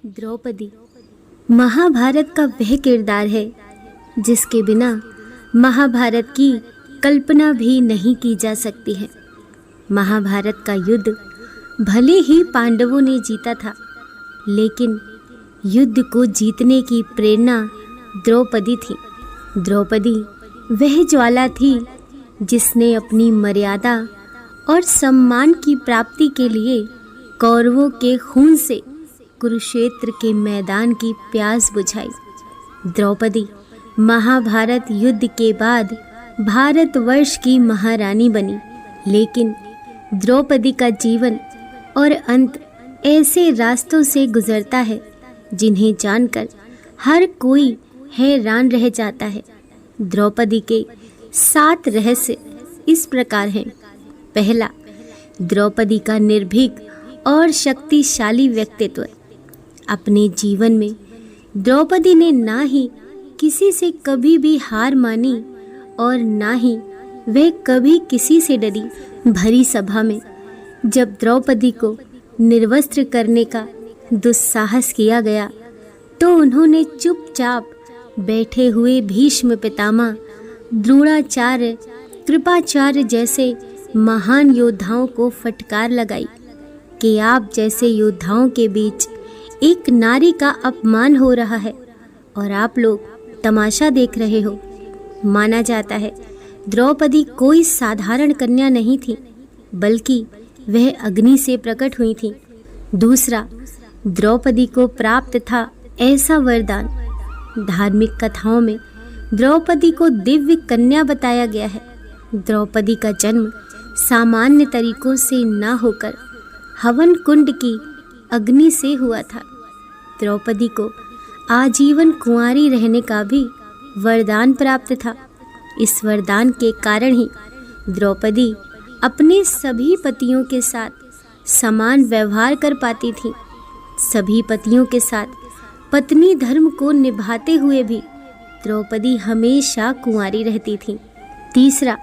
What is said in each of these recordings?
द्रौपदी महाभारत का वह किरदार है जिसके बिना महाभारत की कल्पना भी नहीं की जा सकती है। महाभारत का युद्ध भले ही पांडवों ने जीता था, लेकिन युद्ध को जीतने की प्रेरणा द्रौपदी थी। द्रौपदी वह ज्वाला थी जिसने अपनी मर्यादा और सम्मान की प्राप्ति के लिए कौरवों के खून से कुरुक्षेत्र के मैदान की प्यास बुझाई। द्रौपदी महाभारत युद्ध के बाद भारतवर्ष की महारानी बनी, लेकिन द्रौपदी का जीवन और अंत ऐसे रास्तों से गुजरता है जिन्हें जानकर हर कोई हैरान रह जाता है। द्रौपदी के 7 रहस्य इस प्रकार हैं। पहला, द्रौपदी का निर्भीक और शक्तिशाली व्यक्तित्व। अपने जीवन में द्रौपदी ने ना ही किसी से कभी भी हार मानी और ना ही वह कभी किसी से डरी। भरी सभा में जब द्रौपदी को निर्वस्त्र करने का दुस्साहस किया गया तो उन्होंने चुपचाप बैठे हुए भीष्म पितामह, द्रोणाचार्य, कृपाचार्य जैसे महान योद्धाओं को फटकार लगाई कि आप जैसे योद्धाओं के बीच एक नारी का अपमान हो रहा है और आप लोग तमाशा देख रहे हो। माना जाता है द्रौपदी कोई साधारण कन्या नहीं थी, बल्कि वह अग्नि से प्रकट हुई थी। दूसरा, द्रौपदी को प्राप्त था ऐसा वरदान। धार्मिक कथाओं में द्रौपदी को दिव्य कन्या बताया गया है। द्रौपदी का जन्म सामान्य तरीकों से ना होकर हवन कुंड की अग्नि से हुआ था। द्रौपदी को आजीवन कुंवारी रहने का भी वरदान प्राप्त था। इस वरदान के कारण ही द्रौपदी अपने सभी पतियों के साथ समान व्यवहार कर पाती थी। सभी पतियों के साथ पत्नी धर्म को निभाते हुए भी द्रौपदी हमेशा कुंवारी रहती थी। तीसरा,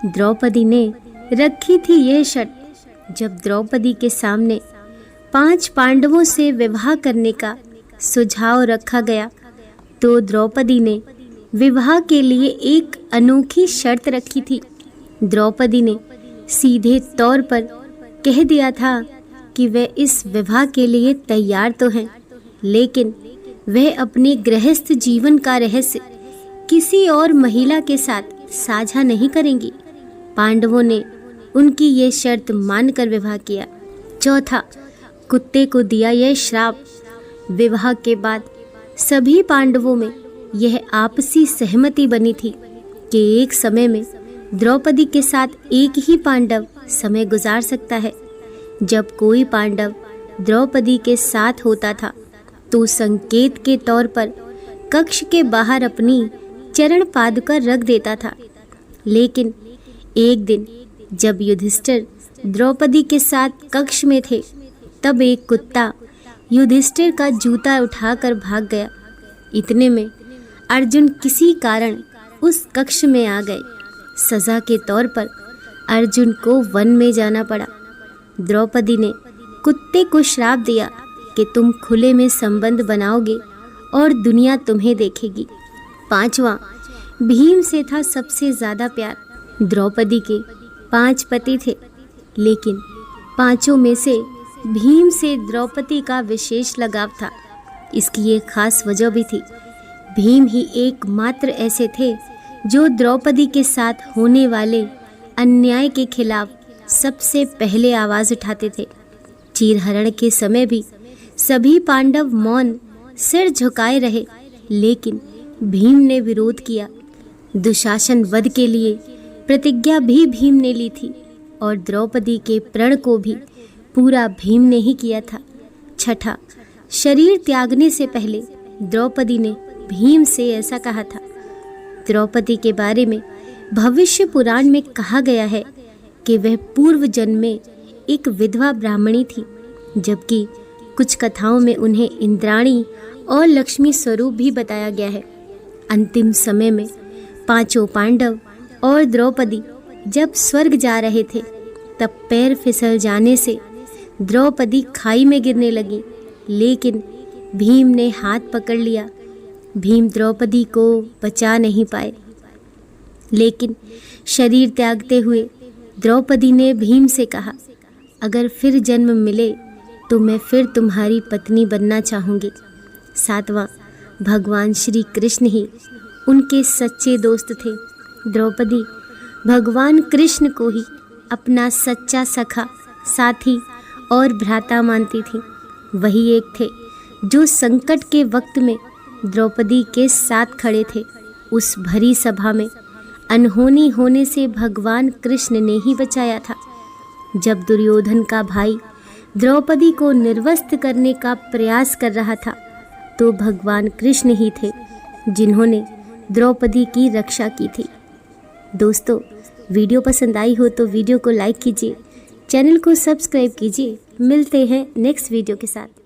द्रौपदी ने रखी थी यह शर्त, जब द्रौपदी के सामने 5 पांडवों से विवाह करने का सुझाव रखा गया तो द्रौपदी ने विवाह के लिए एक अनोखी शर्त रखी थी। द्रौपदी ने सीधे तौर पर कह दिया था कि वह इस विवाह के लिए तैयार तो हैं, लेकिन वह अपने गृहस्थ जीवन का रहस्य किसी और महिला के साथ साझा नहीं करेंगी। पांडवों ने उनकी ये शर्त मानकर विवाह किया। चौथा, कुत्ते को दिया यह श्राप। विवाह के बाद सभी पांडवों में यह आपसी सहमति बनी थी कि एक समय में द्रौपदी के साथ एक ही पांडव समय गुजार सकता है। जब कोई पांडव द्रौपदी के साथ होता था तो संकेत के तौर पर कक्ष के बाहर अपनी चरण पादुका रख देता था। लेकिन एक दिन जब युधिष्ठिर द्रौपदी के साथ कक्ष में थे, तब एक कुत्ता युधिष्ठिर का जूता उठाकर भाग गया। इतने में अर्जुन किसी कारण उस कक्ष में आ गए। सजा के तौर पर अर्जुन को वन में जाना पड़ा। द्रौपदी ने कुत्ते को श्राप दिया कि तुम खुले में संबंध बनाओगे और दुनिया तुम्हें देखेगी। 5वां, भीम से था सबसे ज़्यादा प्यार। द्रौपदी के 5 पति थे, लेकिन 5 में से भीम से द्रौपदी का विशेष लगाव था। इसकी एक खास वजह भी थी। भीम ही एकमात्र ऐसे थे जो द्रौपदी के साथ होने वाले अन्याय के खिलाफ सबसे पहले आवाज़ उठाते थे। चीरहरण के समय भी सभी पांडव मौन सिर झुकाए रहे, लेकिन भीम ने विरोध किया। दुशासन वध के लिए प्रतिज्ञा भी भीम ने ली थी और द्रौपदी के प्रण को भी पूरा भीम ने ही किया था। छठा, शरीर त्यागने से पहले द्रौपदी ने भीम से ऐसा कहा था। द्रौपदी के बारे में भविष्य पुराण में कहा गया है कि वह पूर्व जन्म में एक विधवा ब्राह्मणी थी, जबकि कुछ कथाओं में उन्हें इंद्राणी और लक्ष्मी स्वरूप भी बताया गया है। अंतिम समय में 5 पांडव और द्रौपदी जब स्वर्ग जा रहे थे, तब पैर फिसल जाने से द्रौपदी खाई में गिरने लगी, लेकिन भीम ने हाथ पकड़ लिया। भीम द्रौपदी को बचा नहीं पाए, लेकिन शरीर त्यागते हुए द्रौपदी ने भीम से कहा, अगर फिर जन्म मिले तो मैं फिर तुम्हारी पत्नी बनना चाहूँगी। 7वां, भगवान श्री कृष्ण ही उनके सच्चे दोस्त थे। द्रौपदी भगवान कृष्ण को ही अपना सच्चा सखा, साथी और भ्राता मानती थी। वही एक थे जो संकट के वक्त में द्रौपदी के साथ खड़े थे। उस भरी सभा में अनहोनी होने से भगवान कृष्ण ने ही बचाया था। जब दुर्योधन का भाई द्रौपदी को निर्वस्त्र करने का प्रयास कर रहा था, तो भगवान कृष्ण ही थे जिन्होंने द्रौपदी की रक्षा की थी। दोस्तों, वीडियो पसंद आई हो तो वीडियो को लाइक कीजिए, चैनल को सब्सक्राइब कीजिए। मिलते हैं नेक्स्ट वीडियो के साथ।